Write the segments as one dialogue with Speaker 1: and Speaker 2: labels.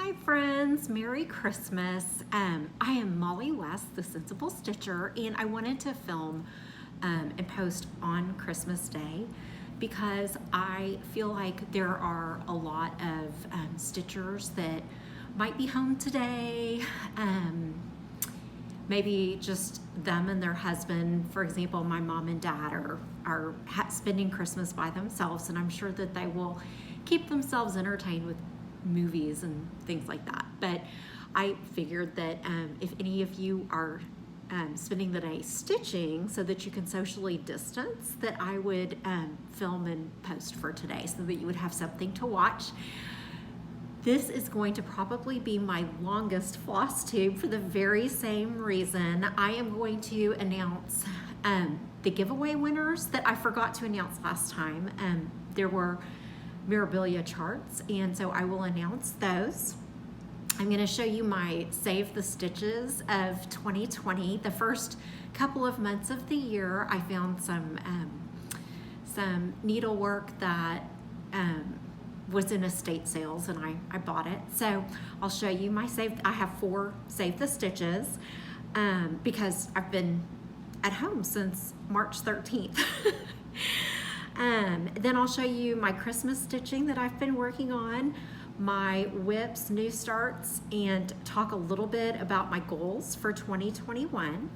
Speaker 1: Hi friends, Merry Christmas. I am Molly West, the Sensible Stitcher, and I wanted to film and post on Christmas Day because I feel like there are a lot of stitchers that might be home today. Maybe just them and their husband. For example, my mom and dad are spending Christmas by themselves, and I'm sure that they will keep themselves entertained with movies and things like that. But I figured that if any of you are spending the day stitching so that you can socially distance, that I would film and post for today so that you would have something to watch. This is going to probably be my longest floss tube for the very same reason. I am going to announce the giveaway winners that I forgot to announce last time. There were memorabilia charts, and so I will announce those. I'm going to show you my Save the Stitches of 2020. The first couple of months of the year, I found some needlework that was in estate sales, and I bought it. So I'll show you my I have 4 Save the Stitches because I've been at home since March 13th. Then I'll show you my Christmas stitching that I've been working on, my WIPs new starts, and talk a little bit about my goals for 2021.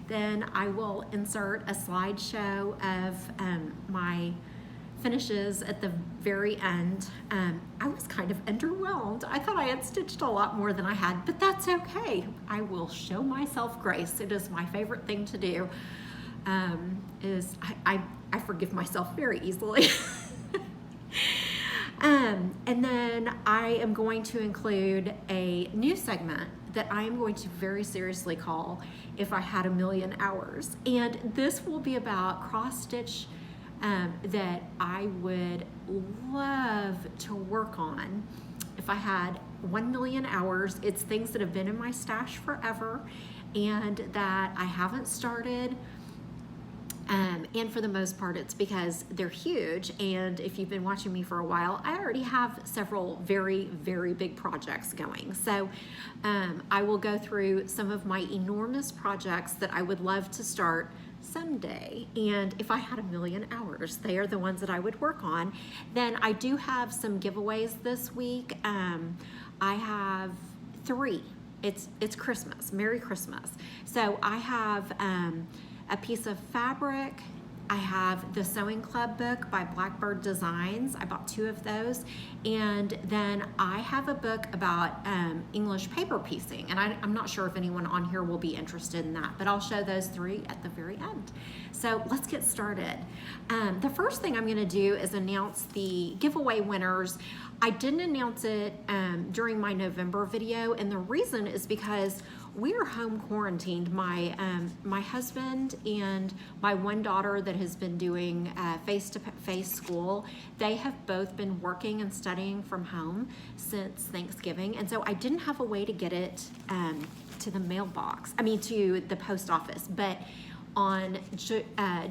Speaker 1: Then I will insert a slideshow of my finishes at the very end. I was kind of underwhelmed. I thought I had stitched a lot more than I had, but that's okay. I will show myself grace. It is my favorite thing to do. I forgive myself very easily. And then I am going to include a new segment that I am going to very seriously call If I Had a Million Hours. And this will be about cross stitch that I would love to work on if I had 1 million hours. It's things that have been in my stash forever and that I haven't started. And for the most part, it's because they're huge. And if you've been watching me for a while, I already have several very, very big projects going. So I will go through some of my enormous projects that I would love to start someday. And if I had a million hours, they are the ones that I would work on. Then I do have some giveaways this week. I have 3. It's Christmas. Merry Christmas. So I have a piece of fabric. I have the Sewing Club book by Blackbird Designs. I bought 2 of those. And then I have a book about English paper piecing. And I'm not sure if anyone on here will be interested in that, but I'll show those 3 at the very end. So let's get started. The first thing I'm gonna do is announce the giveaway winners. I didn't announce it during my November video, and the reason is because we are home quarantined. My husband and my one daughter that has been doing face-to-face school, they have both been working and studying from home since Thanksgiving, and so I didn't have a way to get it to the mailbox, to the post office. But on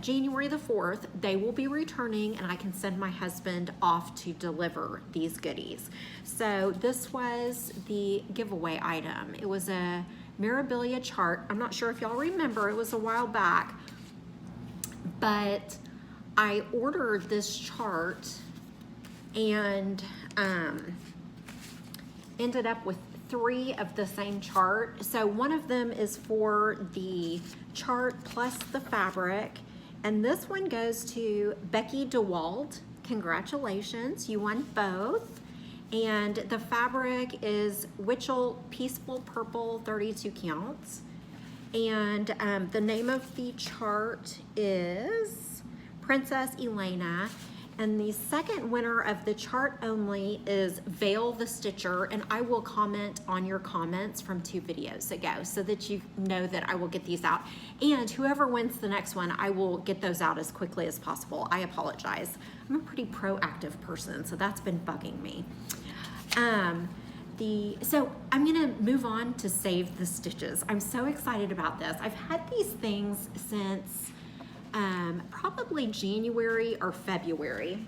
Speaker 1: January the 4th, they will be returning, and I can send my husband off to deliver these goodies. So this was the giveaway item. It was a memorabilia chart. I'm not sure if y'all remember, it was a while back, but I ordered this chart and ended up with 3 of the same chart. So one of them is for the chart plus the fabric, and this one goes to Becky DeWalt. Congratulations, you won both. And the fabric is Witchell Peaceful Purple 32 counts. And the name of the chart is Princess Elena. And the second winner of the chart only is Veil the Stitcher, and I will comment on your comments from 2 videos ago so that you know that I will get these out. And whoever wins the next one, I will get those out as quickly as possible. I apologize. I'm a pretty proactive person, so that's been bugging me. So I'm gonna move on to Save the Stitches. I'm so excited about this. I've had these things since probably January or February.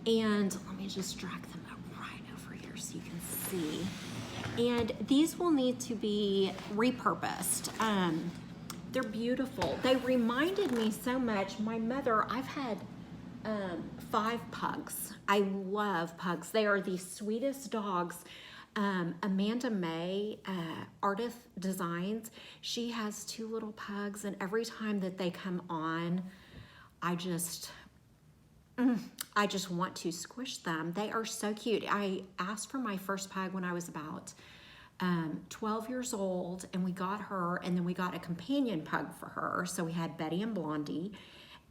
Speaker 1: And let me just drag them up right over here so you can see. And these will need to be repurposed. They're beautiful. They reminded me so much. My mother, I've had 5 pugs. I love pugs. They are the sweetest dogs. Amanda May, Artist Designs, she has 2 little pugs, and every time that they come on, I just want to squish them. They are so cute. I asked for my first pug when I was about 12 years old, and we got her, and then we got a companion pug for her. So we had Betty and Blondie.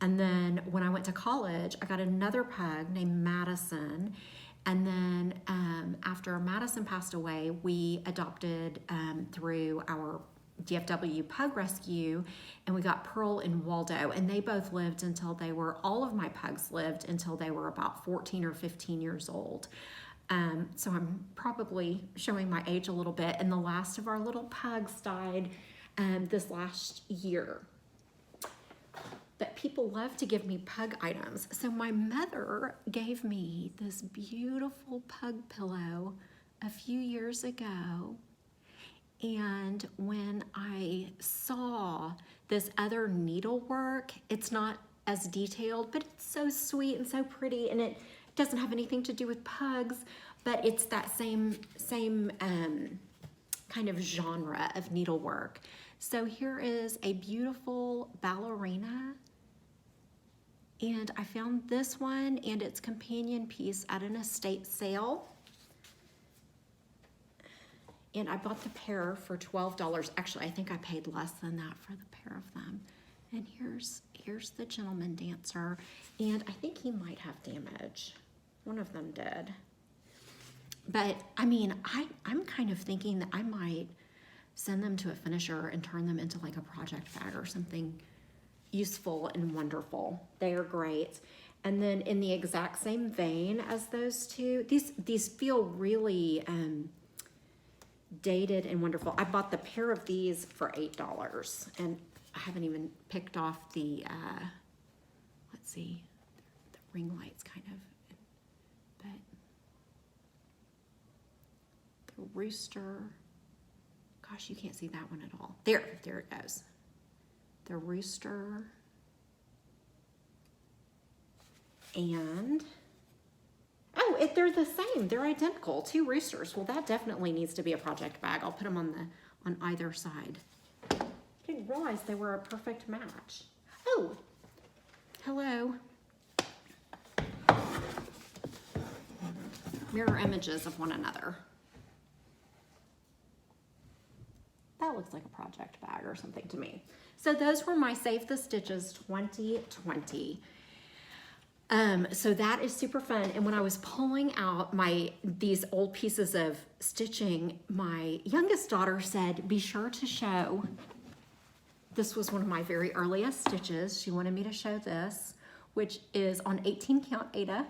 Speaker 1: And then when I went to college, I got another pug named Madison. And then after Madison passed away, we adopted through our DFW Pug Rescue, and we got Pearl and Waldo, and they both lived until they were, all of my pugs lived until they were about 14 or 15 years old. So I'm probably showing my age a little bit, and the last of our little pugs died this last year. But people love to give me pug items. So my mother gave me this beautiful pug pillow a few years ago. And when I saw this other needlework, it's not as detailed, but it's so sweet and so pretty, and it doesn't have anything to do with pugs, but it's that same kind of genre of needlework. So here is a beautiful ballerina, and I found this one and its companion piece at an estate sale. And I bought the pair for $12. Actually, I think I paid less than that for the pair of them. And here's the gentleman dancer, and I think he might have damage. One of them did. But I mean, I'm kind of thinking that I might send them to a finisher and turn them into like a project bag or something useful and wonderful. They are great. And then in the exact same vein as those two, these feel really dated and wonderful. I bought the pair of these for $8, and I haven't even picked off the, let's see, the ring lights kind of, but the rooster, gosh, you can't see that one at all. There it goes. The rooster, and oh, they're the same. They're identical. 2 roosters. Well, that definitely needs to be a project bag. I'll put them on either side. I didn't realize they were a perfect match. Oh, hello. Mirror images of one another. That looks like a project bag or something to me. So those were my Save the Stitches 2020. So that is super fun. And when I was pulling out these old pieces of stitching, my youngest daughter said, be sure to show, this was one of my very earliest stitches. She wanted me to show this, which is on 18 count Aida.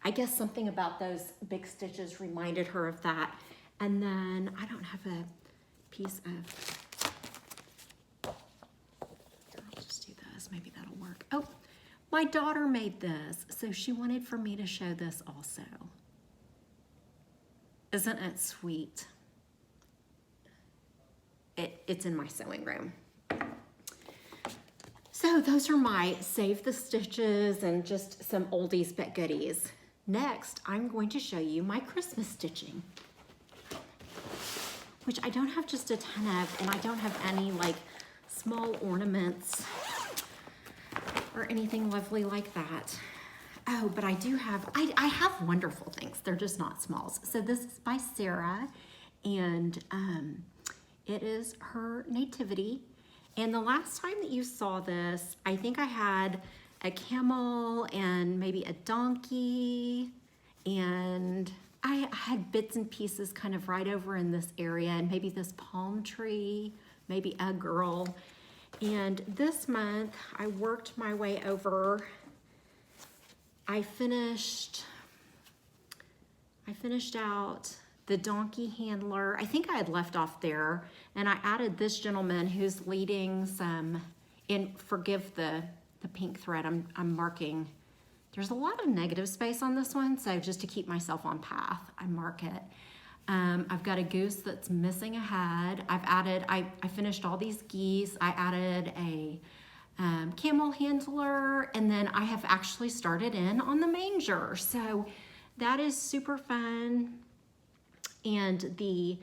Speaker 1: I guess something about those big stitches reminded her of that. And then I don't have a piece of, I'll just do this, maybe that'll work. Oh, my daughter made this, so she wanted for me to show this also. Isn't it sweet? It's in my sewing room. So those are my Save the Stitches and just some oldies but goodies. Next, I'm going to show you my Christmas stitching, which I don't have just a ton of, and I don't have any like small ornaments or anything lovely like that. Oh, but I do have, I have wonderful things. They're just not smalls. So this is by Sarah, and it is her nativity. And the last time that you saw this, I think I had a camel and maybe a donkey, and I had bits and pieces kind of right over in this area, and maybe this palm tree, maybe a girl. And this month I worked my way over. I finished out the donkey handler. I think I had left off there, and I added this gentleman who's leading some, and forgive the pink thread, I'm marking there's a lot of negative space on this one, so just to keep myself on path, I mark it. I've got a goose that's missing a head. I finished all these geese. I added a camel handler, and then I have actually started in on the manger. So that is super fun. And the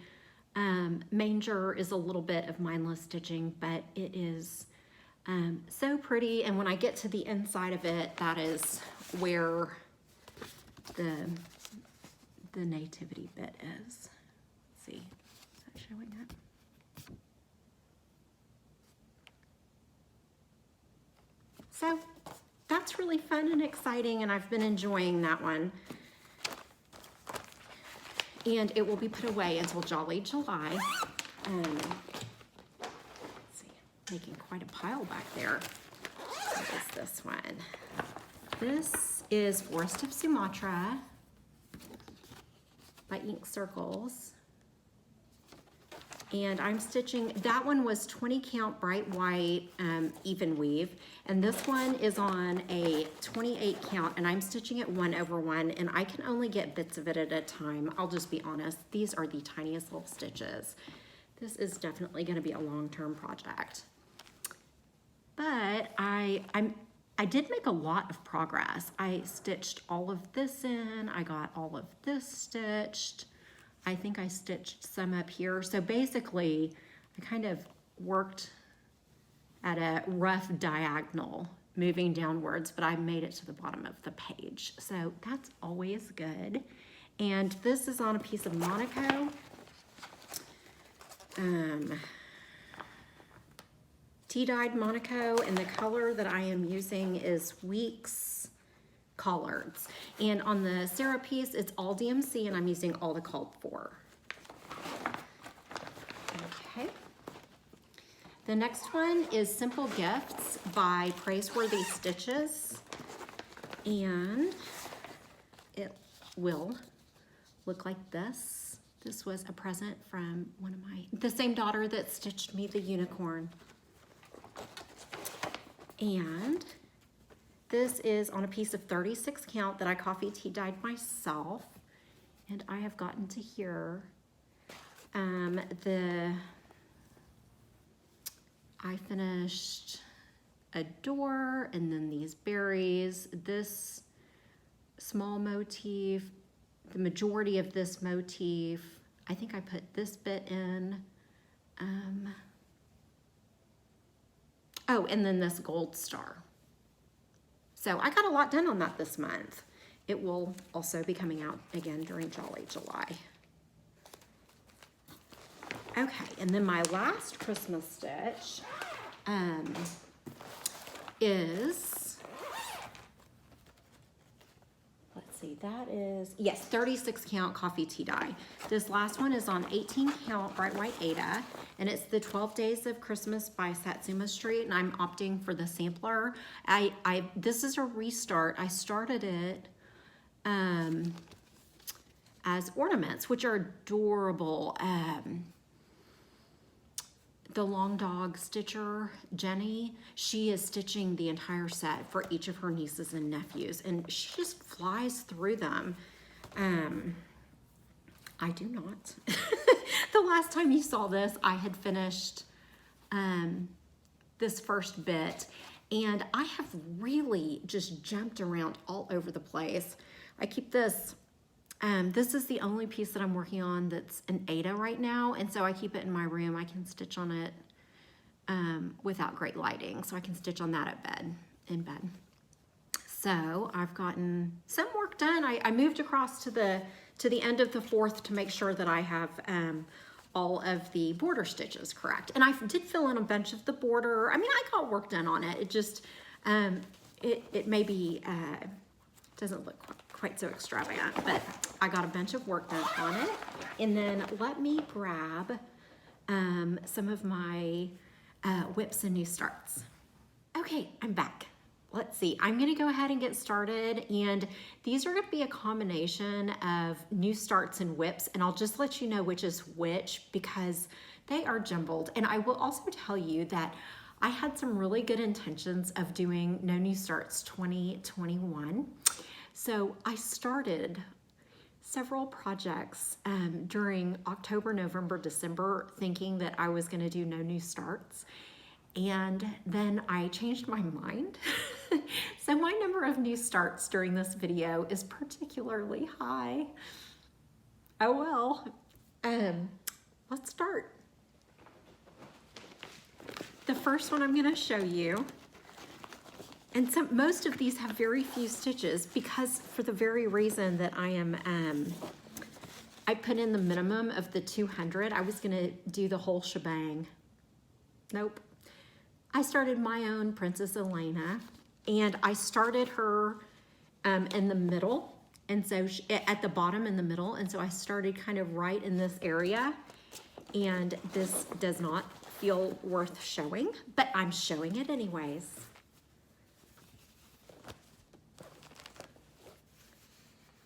Speaker 1: manger is a little bit of mindless stitching, but it is so pretty. And when I get to the inside of it, that is where the nativity bit is. Let's see, is that showing up? So that's really fun and exciting, and I've been enjoying that one. And it will be put away until Jolly July. Let's see, making quite a pile back there. What is this one? This is Forest of Sumatra by Ink Circles. And I'm stitching, that one was 20 count bright white even weave, and this one is on a 28 count, and I'm stitching it 1/1, and I can only get bits of it at a time. I'll just be honest, these are the tiniest little stitches. This is definitely going to be a long-term project. But I did make a lot of progress. I stitched all of this in, I got all of this stitched. I think I stitched some up here. So basically, I kind of worked at a rough diagonal, moving downwards, but I made it to the bottom of the page. So that's always good. And this is on a piece of Monaco. Tea-dyed Monaco, and the color that I am using is Weeks Collards. And on the Sarah piece, it's all DMC, and I'm using all the called for. Okay. The next one is Simple Gifts by Praiseworthy Stitches. And it will look like this. This was a present from the same daughter that stitched me the unicorn. And this is on a piece of 36 count that I coffee tea dyed myself. And I have gotten to here. I finished a door, and then these berries, this small motif, the majority of this motif. I think I put this bit in. Oh, and then this gold star. So I got a lot done on that this month. It will also be coming out again during Jolly July. Okay, and then my last Christmas stitch is, let's see, that is, yes, 36 count coffee tea dye. This last one is on 18 count bright white Ada, and it's the 12 Days of Christmas by Satsuma Street, and I'm opting for the sampler. This is a restart. I started it as ornaments, which are adorable. The Long Dog Stitcher, Jenny, she is stitching the entire set for each of her nieces and nephews, and she just flies through them. I do not. The last time you saw this, I had finished this first bit, and I have really just jumped around all over the place. I keep this. This is the only piece that I'm working on that's an Ada right now, and so I keep it in my room. I can stitch on it without great lighting, so I can stitch on that in bed. So I've gotten some work done. I moved across to the end of the 4th to make sure that I have all of the border stitches correct. And I did fill in a bunch of the border. I mean, I got work done on it. It just, it maybe doesn't look quite so extravagant, but I got a bunch of work done on it. And then let me grab some of my whips and new starts. Okay, I'm back. Let's see, I'm gonna go ahead and get started, and these are gonna be a combination of new starts and whips, and I'll just let you know which is which because they are jumbled. And I will also tell you that I had some really good intentions of doing No New Starts 2021. So I started several projects during October, November, December, thinking that I was going to do No New Starts. And then I changed my mind. So my number of new starts during this video is particularly high. Oh well. Let's start. The first one I'm going to show you, and most of these have very few stitches because for the very reason that I put in the minimum of the 200. I was going to do the whole shebang. Nope. I started my own Princess Elena, and I started her in the middle, and so at the bottom in the middle, and so I started kind of right in this area, and this does not feel worth showing, but I'm showing it anyways.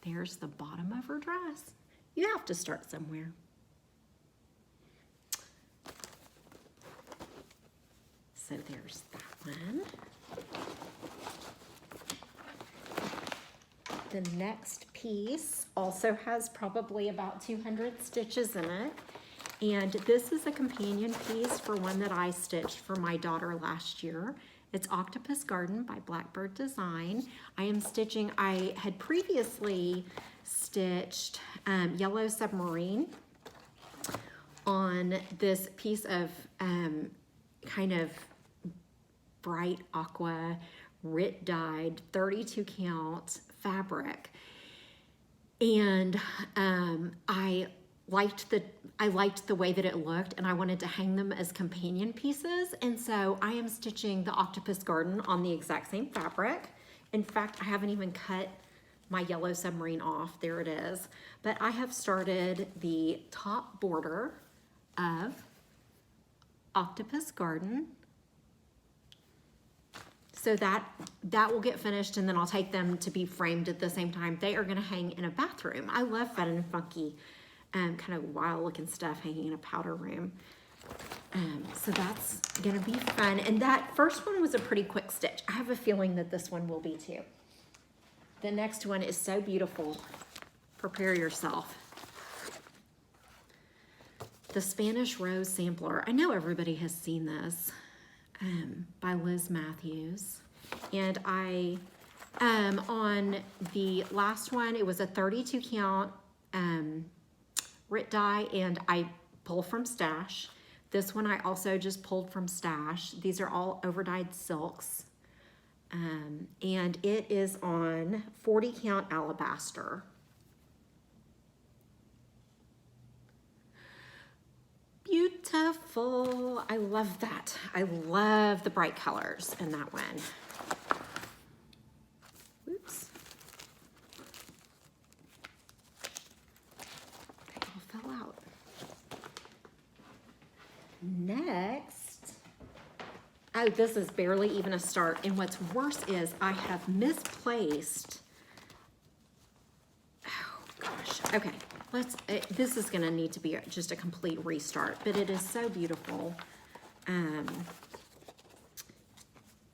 Speaker 1: There's the bottom of her dress. You have to start somewhere. So there's that one. The next piece also has probably about 200 stitches in it. And this is a companion piece for one that I stitched for my daughter last year. It's Octopus Garden by Blackbird Design. I had previously stitched Yellow Submarine on this piece of kind of bright aqua Rit dyed 32 count fabric, and I liked the way that it looked, and I wanted to hang them as companion pieces, and so I am stitching the Octopus Garden on the exact same fabric. In fact, I haven't even cut my Yellow Submarine off. There it is. But I have started the top border of Octopus Garden. So that will get finished, and then I'll take them to be framed at the same time. They are going to hang in a bathroom. I love fun and funky, kind of wild looking stuff hanging in a powder room. So that's going to be fun. And that first one was a pretty quick stitch. I have a feeling that this one will be too. The next one is so beautiful. Prepare yourself. The Spanish Rose Sampler. I know everybody has seen this. By Liz Matthews, and on the last one, it was a 32 count Rit dye, and I pulled from stash. This one I also just pulled from stash. These are all overdyed silks, and it is on 40 count alabaster. Beautiful. I love that. I love the bright colors in that one. Oops. They all fell out. Next. Oh, this is barely even a start. And what's worse is I have misplaced. Oh, gosh. Okay. This is going to need to be just a complete restart, but it is so beautiful.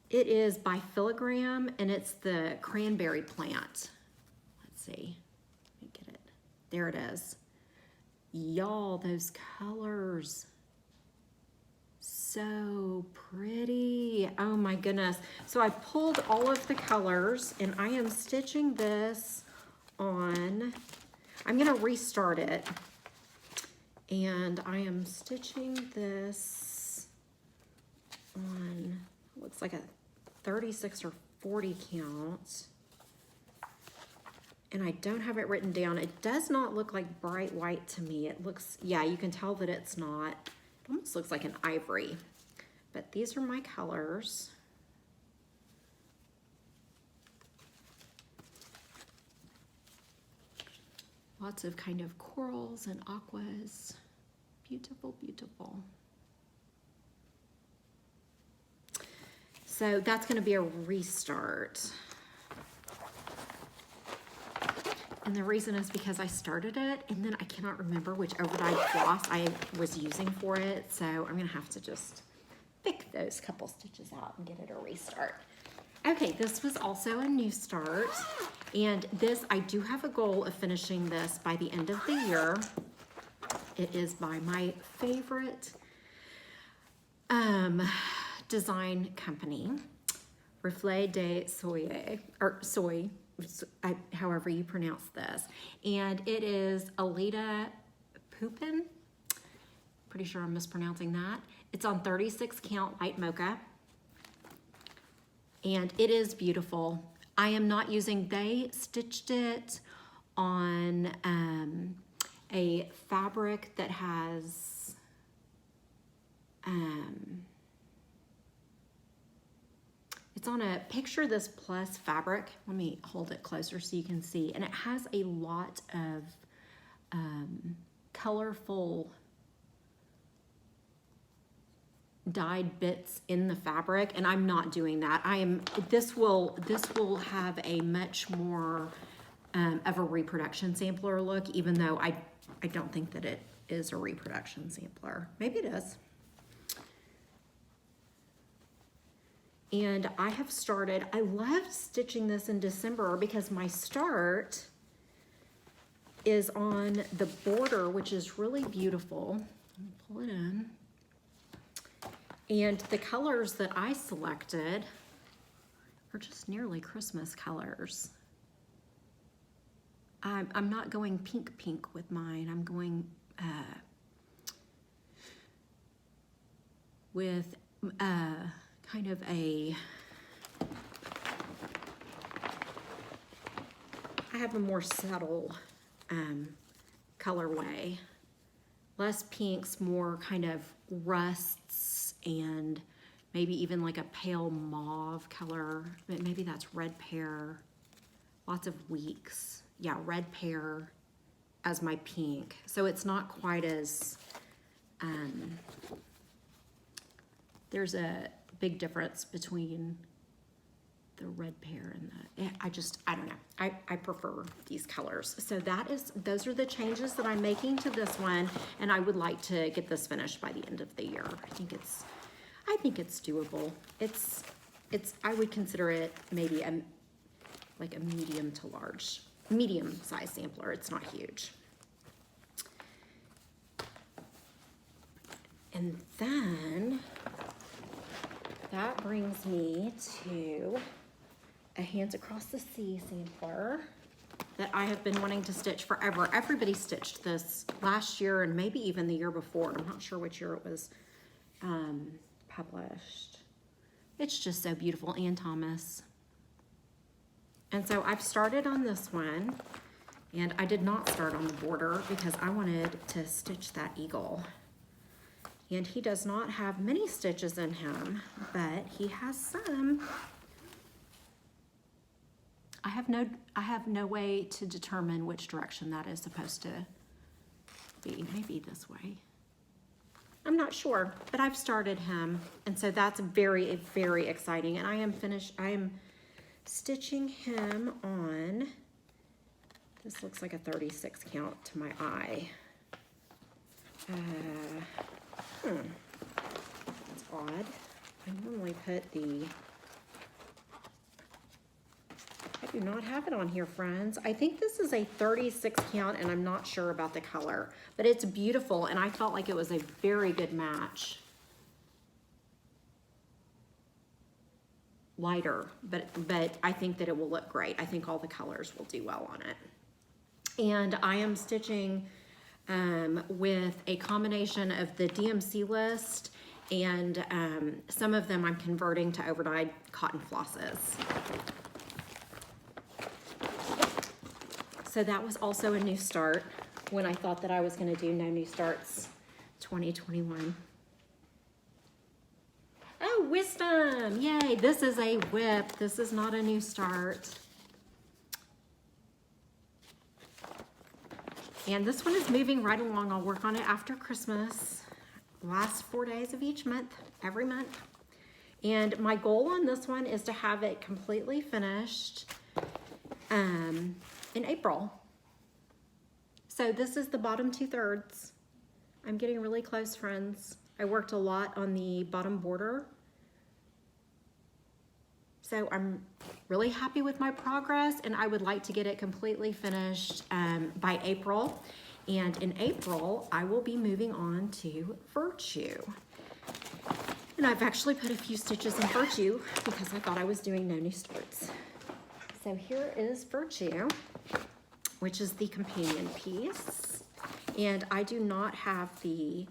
Speaker 1: It is by Filigram, and it's the cranberry plant. Let's see. Let me get it. There it is. Y'all, those colors. So pretty. Oh my goodness. So I pulled all of the colors, and I am stitching this on... I'm going to restart it, and I am stitching this on, looks like a 36 or 40 count, and I don't have it written down. It does not look like bright white to me. It looks, yeah, you can tell that it's not. It almost looks like an ivory, but these are my colors. Lots of kind of corals and aquas. Beautiful, beautiful. So that's going to be a restart. And the reason is because I started it, and then I cannot remember which overdyed floss I was using for it. So I'm going to have to just pick those couple stitches out and give it a restart. Okay, this was also a new start, and this, I do have a goal of finishing this by the end of the year. It is by my favorite design company, Reflet de Soie, or Soy, however you pronounce this. And it is Alita Pupin. Pretty sure I'm mispronouncing that. It's on 36 count light mocha. And it is beautiful. I am not using, they stitched it on a fabric that has, it's on a Picture This Plus fabric. Let me hold it closer so you can see. And it has a lot of colorful dyed bits in the fabric, and I'm not doing that. This will have a much more of a reproduction sampler look, even though I don't think that it is a reproduction sampler. Maybe it is. And I have started, I loved stitching this in December because my start is on the border, which is really beautiful. Pull it in. And the colors that I selected are just nearly Christmas colors. I'm not going pink with mine. I'm going with kind of I have a more subtle colorway. Less pinks, more kind of rusts, and maybe even like a pale mauve color. Maybe that's red pear. Lots of weeks. Yeah, red pear as my pink. So it's not quite as, there's a big difference between the red pear and the, I don't know. I prefer these colors. So those are the changes that I'm making to this one, and I would like to get this finished by the end of the year. I think it's doable. I would consider it maybe like a medium to large, medium size sampler. It's not huge. And then that brings me to a Hands Across the Sea sampler that I have been wanting to stitch forever. Everybody stitched this last year and maybe even the year before. I'm not sure which year it was published. It's just so beautiful. Ann Thomas. And so I've started on this one, and I did not start on the border because I wanted to stitch that eagle. And he does not have many stitches in him, but he has some. I have no way to determine which direction that is supposed to be. Maybe this way. I'm not sure, but I've started him, and so that's very, very exciting. And I am stitching him on, this looks like a 36 count to my eye. That's odd. I normally put I do not have it on here, friends. I think this is a 36 count, and I'm not sure about the color, but it's beautiful, and I felt like it was a very good match. Lighter, but I think that it will look great. I think all the colors will do well on it. And I am stitching with a combination of the DMC list, and some of them I'm converting to overdyed cotton flosses. So that was also a new start when I thought that I was going to do no new starts 2021. Oh, Wisdom! Yay, this is a whip. This is not a new start. And this one is moving right along. I'll work on it after Christmas. Last 4 days of each month, every month. And my goal on this one is to have it completely finished in April. So this is the bottom 2/3. I'm getting really close, friends. I worked a lot on the bottom border. So I'm really happy with my progress, and I would like to get it completely finished by April. And in April, I will be moving on to Virtue. And I've actually put a few stitches in Virtue because I thought I was doing no new starts. So here is Virtue, which is the companion piece. And I do not have the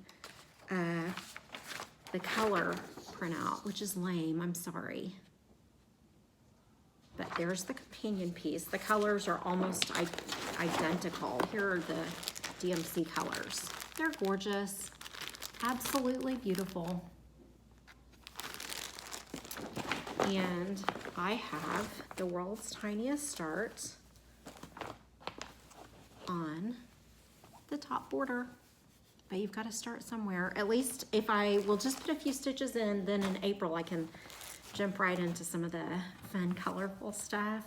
Speaker 1: color printout, which is lame, I'm sorry. But there's the companion piece. The colors are almost identical. Here are the DMC colors. They're gorgeous, absolutely beautiful. And I have the world's tiniest start on the top border. But you've got to start somewhere. At least if I will just put a few stitches in, then in April I can jump right into some of the fun, colorful stuff.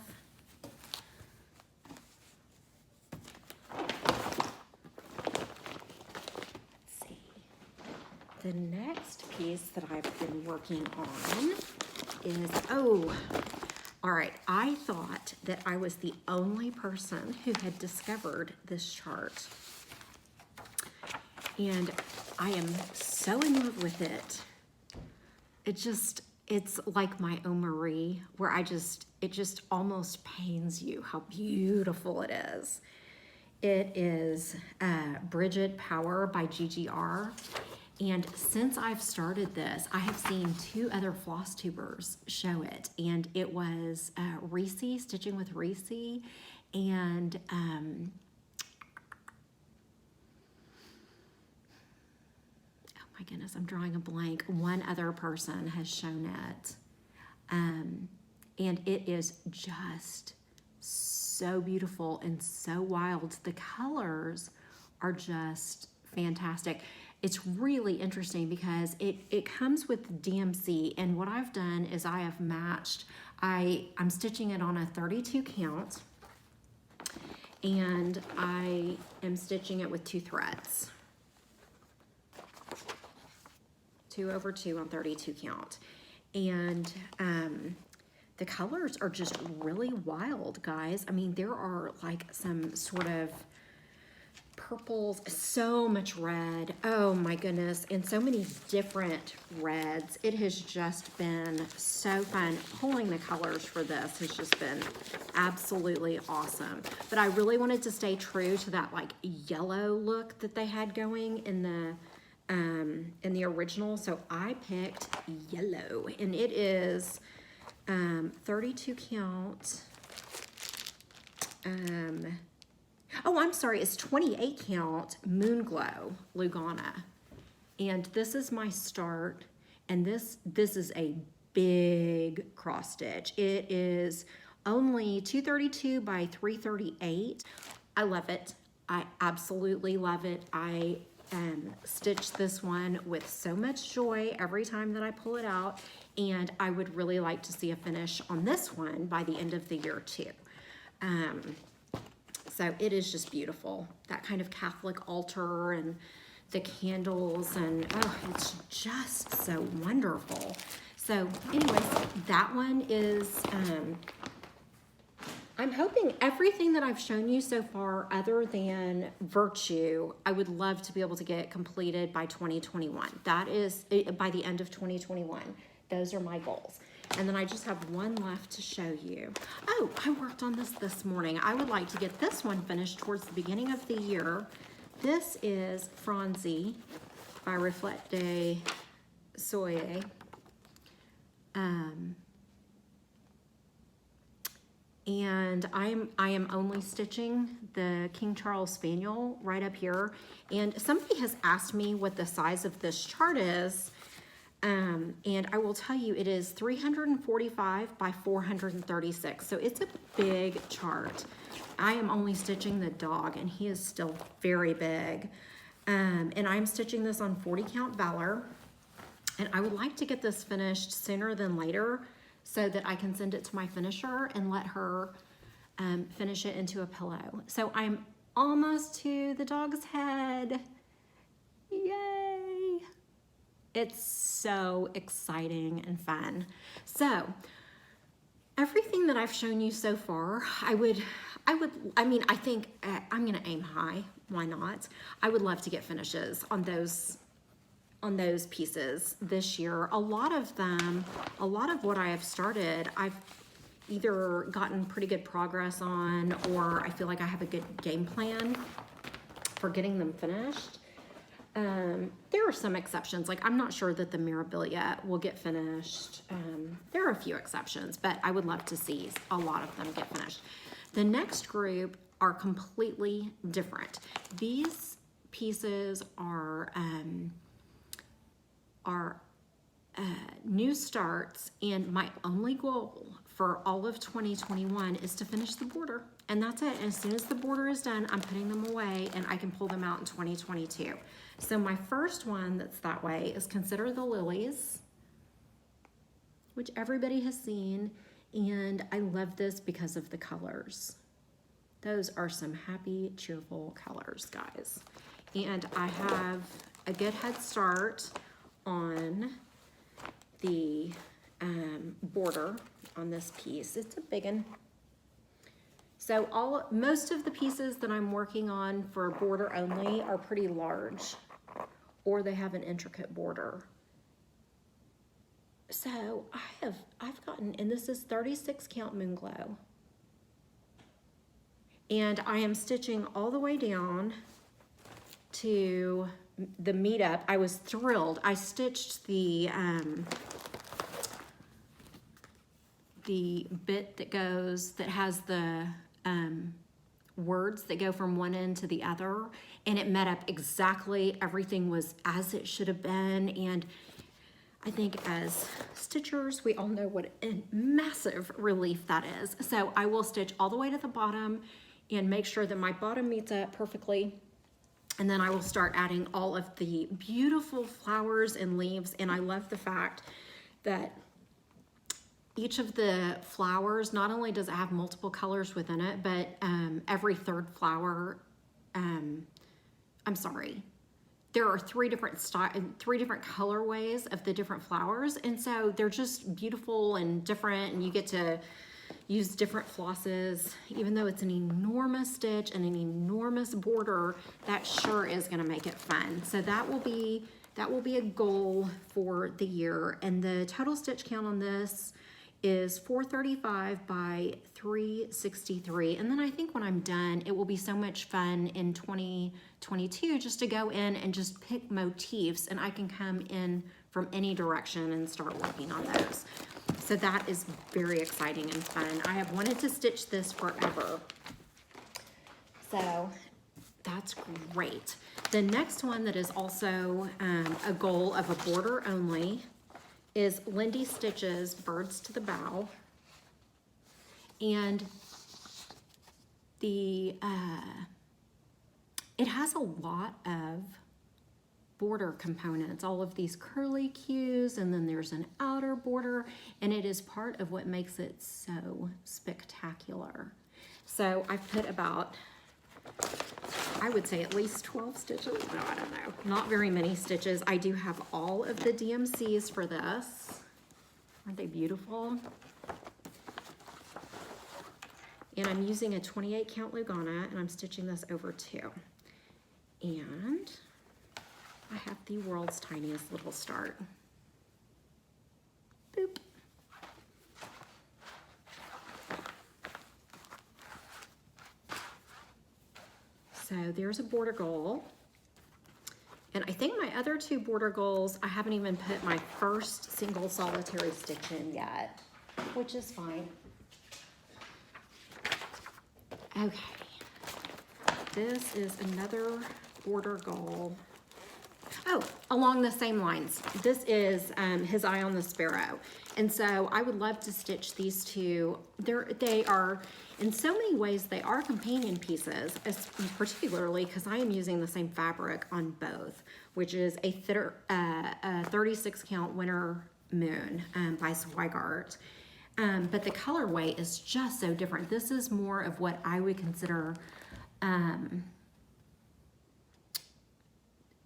Speaker 1: Let's see. The next piece that I've been working on is, oh, all right. I thought that I was the only person who had discovered this chart. And I am so in love with it. It's like my Oh Marie, where it just almost pains you how beautiful it is. It is Bridget Power by GGR. And since I've started this, I have seen 2 other Flosstubers show it. And it was Reese, Stitching with Reese, and my goodness, I'm drawing a blank. One other person has shown it. And it is just so beautiful and so wild. The colors are just fantastic. It's really interesting because it comes with DMC, and what I've done is I have matched, I'm stitching it on a 32 count, and I am stitching it with 2 threads. 2/2 on 32 count. And the colors are just really wild, guys. I mean, there are like some sort of purples, so much red, oh my goodness, and so many different reds. It has just been so fun. Pulling the colors for this has just been absolutely awesome. But I really wanted to stay true to that like yellow look that they had going in the original, so I picked yellow, and it is 32 count. Oh, I'm sorry, it's 28 count Moon Glow Lugana, and this is my start. And this is a big cross stitch. It is only 232 by 338. I love it. I absolutely love it. I stitch this one with so much joy every time that I pull it out, and I would really like to see a finish on this one by the end of the year too. So it is just beautiful. That kind of Catholic altar and the candles, and oh, it's just so wonderful. So anyways, that one is, I'm hoping everything that I've shown you so far, other than Virtue, I would love to be able to get completed by 2021. That is by the end of 2021. Those are my goals. And then I just have one left to show you. Oh, I worked on this morning. I would like to get this one finished towards the beginning of the year. This is Franzi by Reflete Soye. And I am only stitching the King Charles Spaniel right up here. And somebody has asked me what the size of this chart is. And I will tell you, it is 345 by 436. So it's a big chart. I am only stitching the dog, and he is still very big. And I'm stitching this on 40 count Valor. And I would like to get this finished sooner than later so that I can send it to my finisher and let her finish it into a pillow. So I'm almost to the dog's head. Yay! It's so exciting and fun. So everything that I've shown you so far, I mean, I think I'm gonna aim high. Why not? I would love to get finishes on those pieces this year. A lot of what I have started, I've either gotten pretty good progress on, or I feel like I have a good game plan for getting them finished. There are some exceptions, like I'm not sure that the Mirabilia will get finished. There are a few exceptions, but I would love to see a lot of them get finished. The next group are completely different. These pieces are new starts, and my only goal for all of 2021 is to finish the border, and that's it. And as soon as the border is done, I'm putting them away and I can pull them out in 2022. So my first one that's that way is Consider the Lilies, which everybody has seen, and I love this because of the colors. Those are some happy, cheerful colors, guys. And I have a good head start on the border on this piece. It's a big one. So most of the pieces that I'm working on for border only are pretty large, or they have an intricate border. So I've gotten, and this is 36 count Moon Glow, and I am stitching all the way down to the meetup. I was thrilled. I stitched the bit that has the words that go from one end to the other, and it met up exactly. Everything was as it should have been, and I think as stitchers, we all know what a massive relief that is. So I will stitch all the way to the bottom and make sure that my bottom meets up perfectly. And then I will start adding all of the beautiful flowers and leaves. And I love the fact that each of the flowers, not only does it have multiple colors within it, but every third flower, there are three different colorways of the different flowers. And so they're just beautiful and different, and you get to use different flosses. Even though it's an enormous stitch and an enormous border, that sure is gonna make it fun. So that will be a goal for the year. And the total stitch count on this is 435 by 363. And then I think when I'm done, it will be so much fun in 2022 just to go in and just pick motifs, and I can come in from any direction and start working on those. So that is very exciting and fun. I have wanted to stitch this forever. So that's great. The next one that is also a goal of a border only is Lindy Stitches Birds to the Bow. And it has a lot of border components, all of these curly cues, and then there's an outer border, and it is part of what makes it so spectacular. So I've put about, I would say at least 12 stitches. No, I don't know. Not very many stitches. I do have all of the DMCs for this. Aren't they beautiful? And I'm using a 28 count Lugana, and I'm stitching this over 2. And I have the world's tiniest little start. Boop. So there's a border goal. And I think my other 2 border goals, I haven't even put my first single solitary stitch in yet, which is fine. Okay, this is another border goal. Oh, along the same lines. This is His Eye on the Sparrow. And so I would love to stitch these 2. They are, in so many ways, they are companion pieces, particularly because I am using the same fabric on both, which is a 36 count Winter Moon by Zweigart. But the colorway is just so different. This is more of what I would consider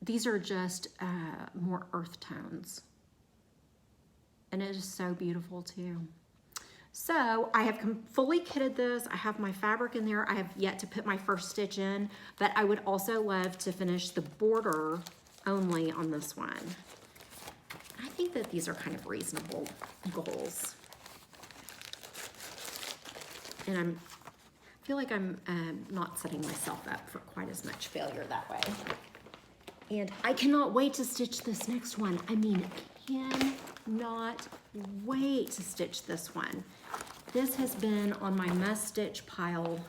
Speaker 1: these are just more earth tones. And it is so beautiful too. So I have fully kitted this. I have my fabric in there. I have yet to put my first stitch in, but I would also love to finish the border only on this one. I think that these are kind of reasonable goals. And I feel like I'm not setting myself up for quite as much failure that way. And I cannot wait to stitch this next one. I mean, cannot wait to stitch this one. This has been on my must stitch pile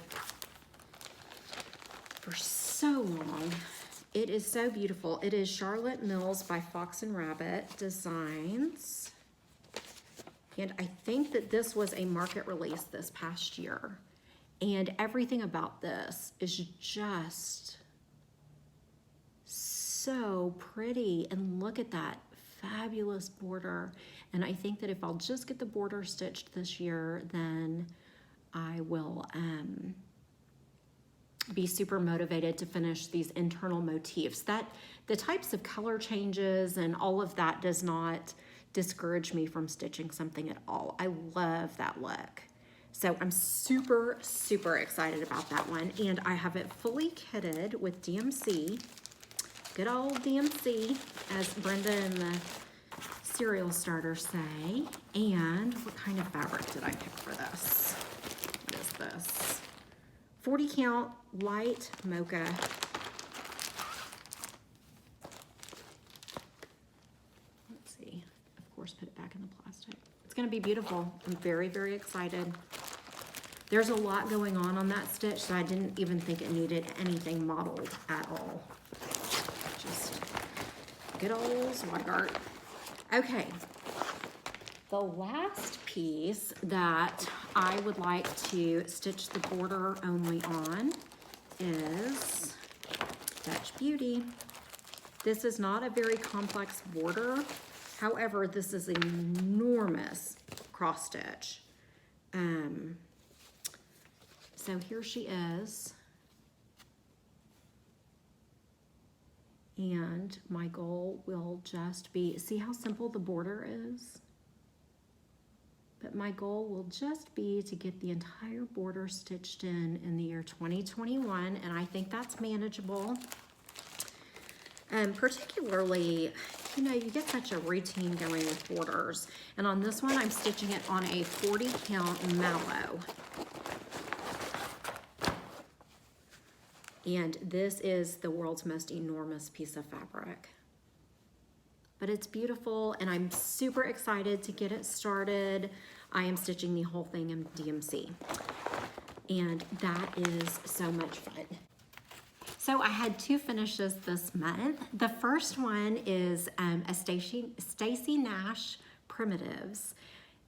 Speaker 1: for so long. It is so beautiful. It is Charlotte Mills by Fox and Rabbit Designs. And I think that this was a market release this past year. And everything about this is just so pretty. And look at that fabulous border. And I think that if I'll just get the border stitched this year, then I will be super motivated to finish these internal motifs. That the types of color changes and all of that does not discourage me from stitching something at all. I love that look. So I'm super, super excited about that one. And I have it fully kitted with DMC. Good old DMC, as Brenda and the cereal starters say. And what kind of fabric did I pick for this? What is this? 40 count light mocha. Let's see, of course, put it back in the plastic. It's gonna be beautiful. I'm very, very excited. There's a lot going on that stitch, so I didn't even think it needed anything modeled at all. Just good old swag art. Okay, the last piece that I would like to stitch the border only on is Dutch Beauty. This is not a very complex border. However, this is an enormous cross stitch. So here she is. And my goal will just be, see how simple the border is? But my goal will just be to get the entire border stitched in the year 2021, and I think that's manageable. Particularly, you know, you get such a routine going with borders. And on this one, I'm stitching it on a 40 count mallow. And this is the world's most enormous piece of fabric. But it's beautiful, and I'm super excited to get it started. I am stitching the whole thing in DMC, and that is so much fun. So I had two finishes this month. The first one is a Stacy Nash Primitives,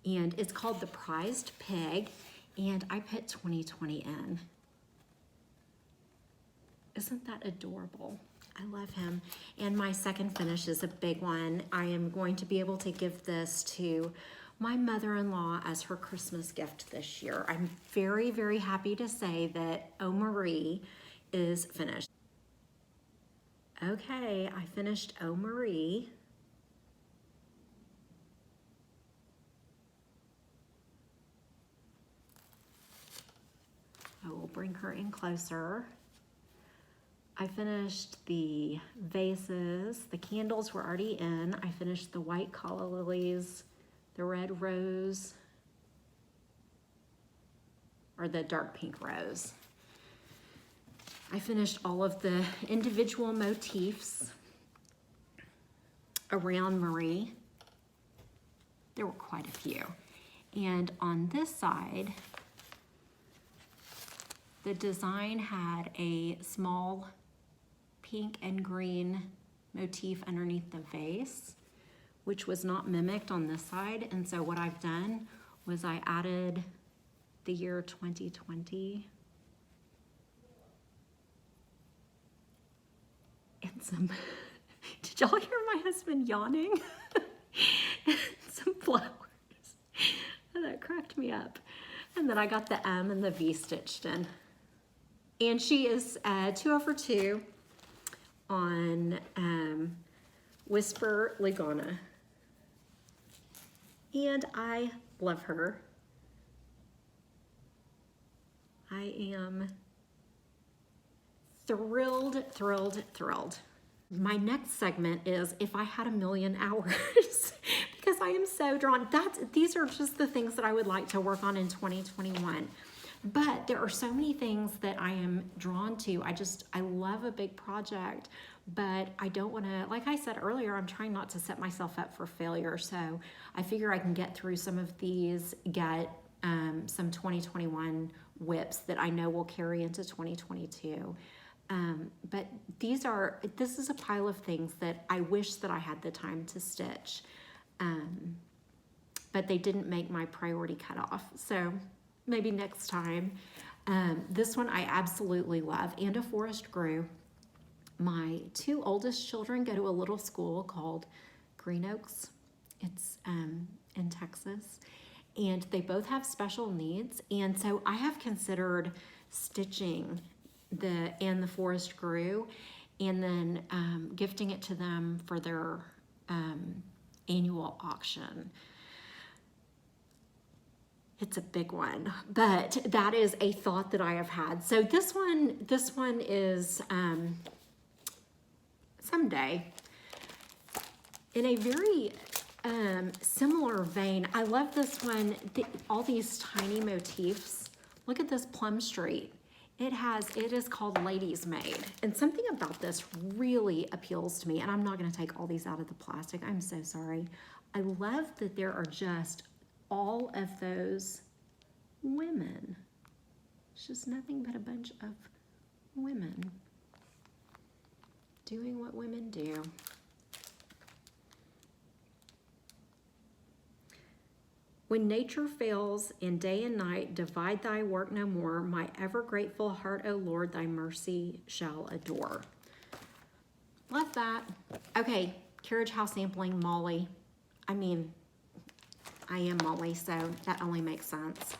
Speaker 1: and it's called The Prized Pig, and I put 2020 in. Isn't that adorable? I love him. And my second finish is a big one. I am going to be able to give this to my mother-in-law as her Christmas gift this year. I'm very, very happy to say that Oh Marie is finished. Okay, I finished Oh Marie. I will bring her in closer. I finished the vases. The candles were already in. I finished the white calla lilies, the red rose, or the dark pink rose. I finished all of the individual motifs around Marie. There were quite a few. And on this side, the design had a small pink and green motif underneath the vase, which was not mimicked on this side. And so what I've done was I added the year 2020 and some, did y'all hear my husband yawning? Some flowers. And that cracked me up. And then I got the M and the V stitched in. And she is 2 over 2. on Whisper Lugana. And I love her. I am thrilled, thrilled, thrilled. My next segment is if I had a million hours, because I am so drawn. These are just the things that I would like to work on in 2021. But there are so many things that I am drawn to. I love a big project, but I don't want to, like I said earlier, I'm trying not to set myself up for failure. So I figure I can get through some of these, get some 2021 whips that I know will carry into 2022. But this is a pile of things that I wish that I had the time to stitch, but they didn't make my priority cutoff. So maybe next time. This one I absolutely love. And a Forest Grew. My two oldest children go to a little school called Green Oaks. It's in Texas. And they both have special needs. And so I have considered stitching the Forest Grew and then gifting it to them for their annual auction. It's a big one, but that is a thought that I have had. So this one is someday. In a very similar vein, I love this one, all these tiny motifs. Look at this Plum Street. It is called Ladies Maid, and something about this really appeals to me, and I'm not gonna take all these out of the plastic, I'm so sorry. I love that there are just all of those women. It's just nothing but a bunch of women doing what women do. When nature fails and day and night divide thy work no more, my ever grateful heart, O Lord, thy mercy shall adore. Love that. Okay, Carriage House sampling, Molly. I mean, I am Molly, so that only makes sense.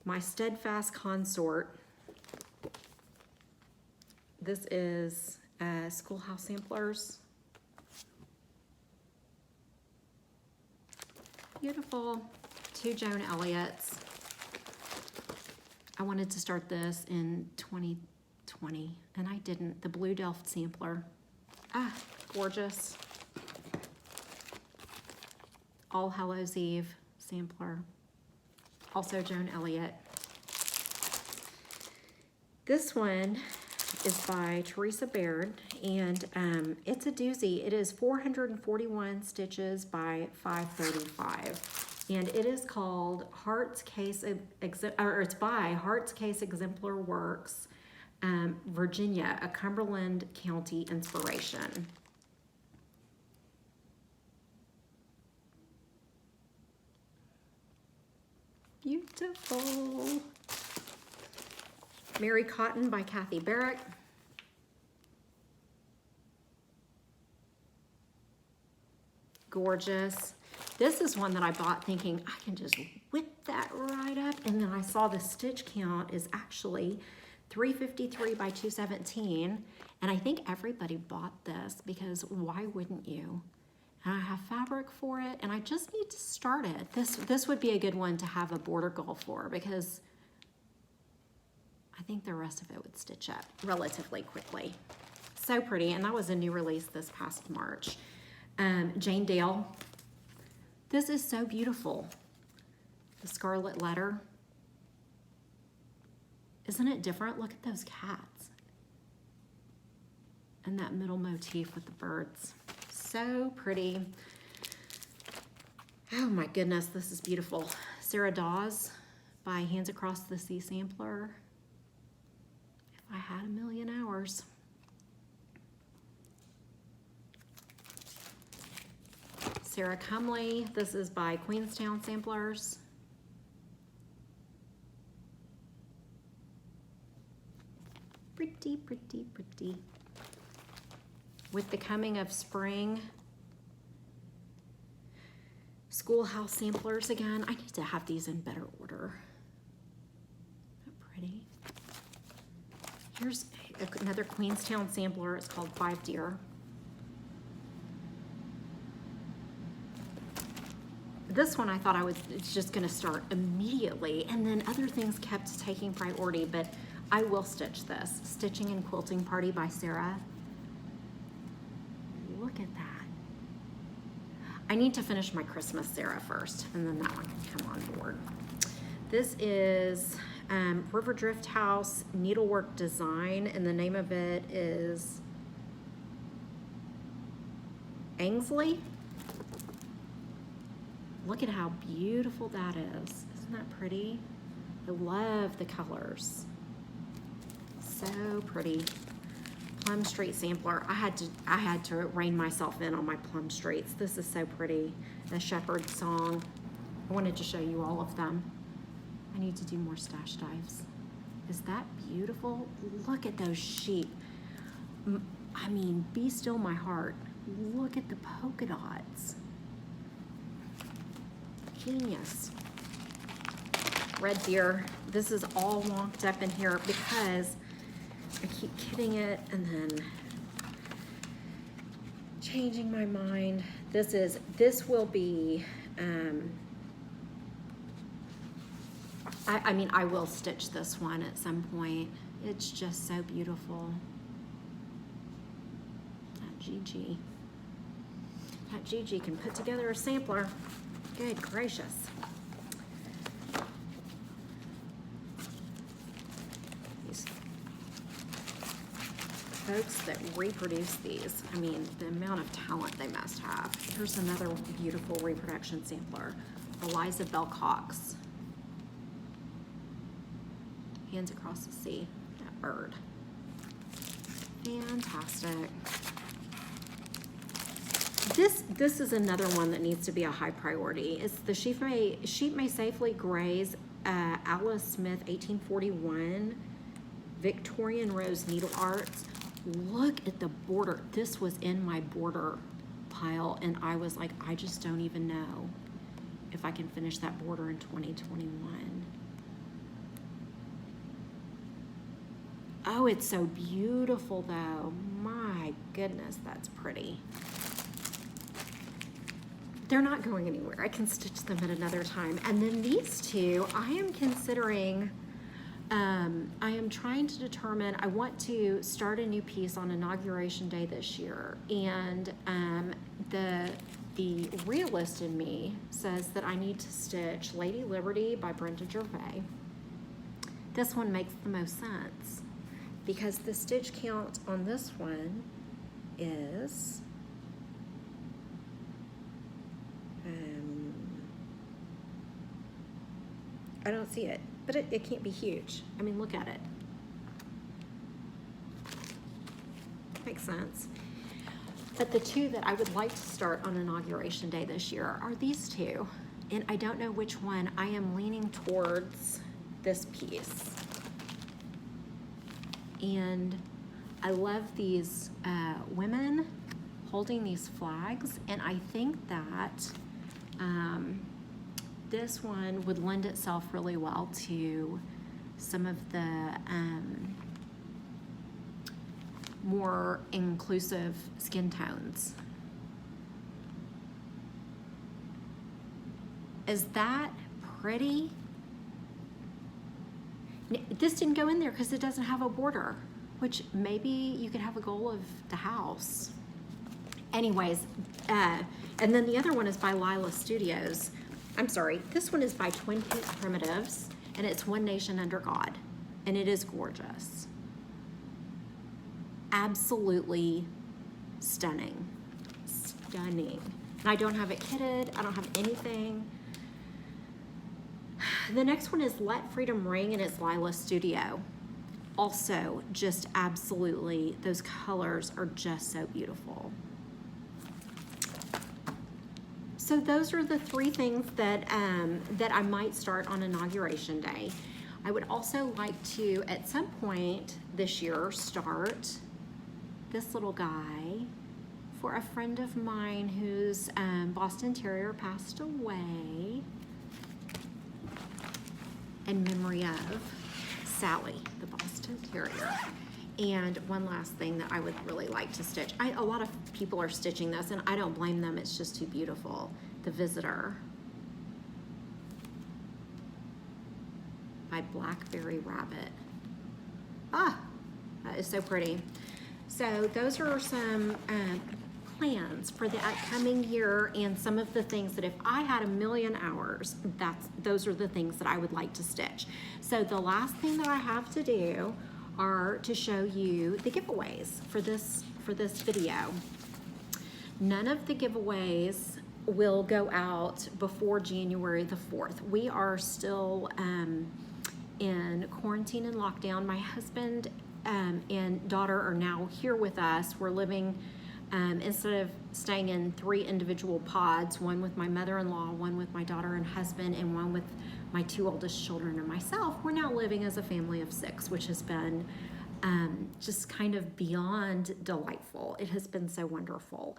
Speaker 1: My Steadfast Consort. This is Schoolhouse Samplers. Beautiful. 2 Joan Elliott's. I wanted to start this in 2020, and I didn't. The Blue Delft Sampler. Ah, gorgeous. All Hallows Eve sampler. Also Joan Elliott. This one is by Teresa Baird, and it's a doozy. It is 441 stitches by 535, and it is called Heart's Case, or it's by Heart's Case Exemplar Works, Virginia, a Cumberland County inspiration. Beautiful. Mary Cotton by Kathy Barrick. Gorgeous. This is one that I bought thinking I can just whip that right up, and then I saw the stitch count is actually 353 by 217, and I think everybody bought this because why wouldn't you? And I have fabric for it, and I just need to start it. This would be a good one to have a border goal for, because I think the rest of it would stitch up relatively quickly. So pretty, and that was a new release this past March. Jane Dale. This is so beautiful. The Scarlet Letter. Isn't it different? Look at those cats. And that middle motif with the birds. So pretty. Oh my goodness, this is beautiful. Sarah Dawes by Hands Across the Sea sampler. If I had a million hours. Sarah Cumley, this is by Queenstown Samplers. Pretty, pretty, pretty. With the coming of spring, Schoolhouse Samplers again. I need to have these in better order. Isn't that pretty? Here's another Queenstown sampler. It's called 5 Deer. This one I thought it's just gonna start immediately, and then other things kept taking priority, but I will stitch this. Stitching and Quilting Party by Sarah. Look at that. I need to finish my Christmas Sarah first, and then that one can come on board. This is River Drift House Needlework Design, and the name of it is Ainsley. Look at how beautiful that is. Isn't that pretty? I love the colors. So pretty. Plum Street sampler. I had to rein myself in on my Plum Streets. This is so pretty. The Shepherd Song. I wanted to show you all of them. I need to do more stash dives. Is that beautiful? Look at those sheep. I mean, be still my heart. Look at the polka dots. Genius. Red Deer. This is all wonked up in here because I keep kidding it and then changing my mind. This will be, I mean, I will stitch this one at some point. It's just so beautiful. That Gigi. That Gigi can put together a sampler. Good gracious. These folks that reproduce these, I mean, the amount of talent they must have. Here's another beautiful reproduction sampler. Eliza Bell Cox. Hands Across the Sea, that bird. Fantastic. This is another one that needs to be a high priority. It's the Sheep May Safely Graze Alice Smith 1841 Victorian Rose Needle Arts. Look at the border. This was in my border pile, and I was like, I just don't even know if I can finish that border in 2021. Oh, it's so beautiful though. My goodness, that's pretty. They're not going anywhere. I can stitch them at another time. And then these two, I am considering, I am trying to determine, I want to start a new piece on Inauguration Day this year. And the realist in me says that I need to stitch Lady Liberty by Brenda Gervais. This one makes the most sense because the stitch count on this one is I don't see it, but it can't be huge. I mean, look at it. Makes sense. But the two that I would like to start on Inauguration Day this year are these two. And I don't know which one. I am leaning towards this piece. And I love these women holding these flags. And I think that this one would lend itself really well to some of the more inclusive skin tones. Is that pretty? This didn't go in there because it doesn't have a border, which maybe you could have a goal of the house. Anyways, and then the other one is by Lila Studios. I'm sorry, this one is by Twin Peaks Primitives, and it's One Nation Under God, and it is gorgeous. Absolutely stunning. Stunning. And I don't have it kitted, I don't have anything. The next one is Let Freedom Ring, and it's Lila Studio. Also, just absolutely, those colors are just so beautiful. So those are the three things that that I might start on Inauguration Day. I would also like to, at some point this year, start this little guy for a friend of mine whose Boston Terrier passed away in memory of. Sally, the Boston Terrier. And one last thing that I would really like to stitch. A lot of people are stitching this, and I don't blame them. It's just too beautiful. The Visitor by Blackberry Rabbit. Ah, that is so pretty. So those are some plans for the upcoming year, and some of the things that if I had 1,000,000 hours, those are the things that I would like to stitch. So the last thing that I have to do are to show you the giveaways for this video. None of the giveaways will go out before January the 4th. We are still in quarantine and lockdown. My husband and daughter are now here with us. We're living, instead of staying in 3 individual pods, one with my mother-in-law, one with my daughter and husband, and one with my 2 oldest children and myself, we're now living as a family of 6, which has been just kind of beyond delightful. It has been so wonderful.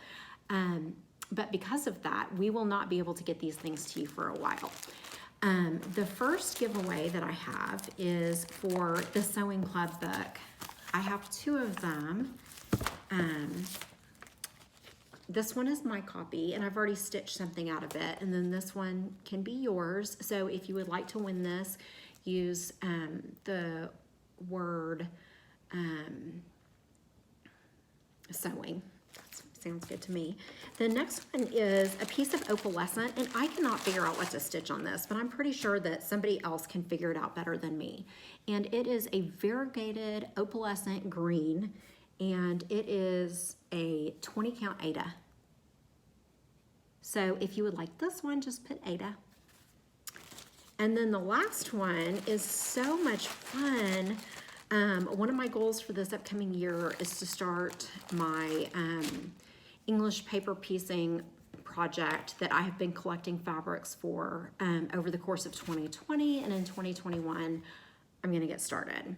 Speaker 1: But because of that, we will not be able to get these things to you for a while. The first giveaway that I have is for the Sewing Club book. I have 2 of them. This one is my copy, and I've already stitched something out of it, and then this one can be yours. So if you would like to win this, use the word sewing. That sounds good to me. The next one is a piece of opalescent, and I cannot figure out what to stitch on this, but I'm pretty sure that somebody else can figure it out better than me. And it is a variegated opalescent green, and it is a 20 count Ada. So if you would like this one, just put Ada. And then the last one is so much fun. One of my goals for this upcoming year is to start my English paper piecing project that I have been collecting fabrics for over the course of 2020, and in 2021 I'm going to get started.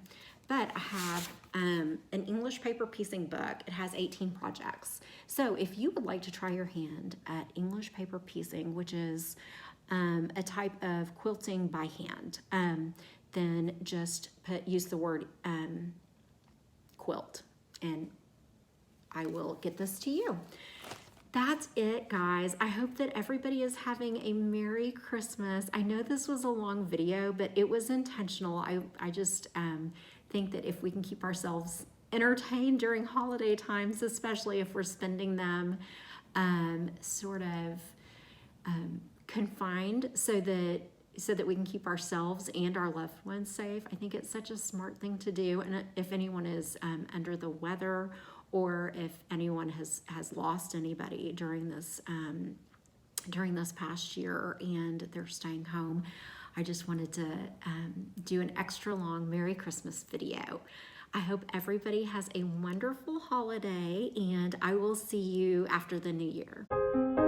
Speaker 1: But I have an English paper piecing book. It has 18 projects. So if you would like to try your hand at English paper piecing, which is a type of quilting by hand, then just use the word quilt, and I will get this to you. That's it, guys. I hope that everybody is having a Merry Christmas. I know this was a long video, but it was intentional. I just think that if we can keep ourselves entertained during holiday times, especially if we're spending them sort of confined, so that we can keep ourselves and our loved ones safe. I think it's such a smart thing to do. And if anyone is under the weather, or if anyone has lost anybody during this past year and they're staying home, I just wanted to do an extra long Merry Christmas video. I hope everybody has a wonderful holiday, and I will see you after the new year.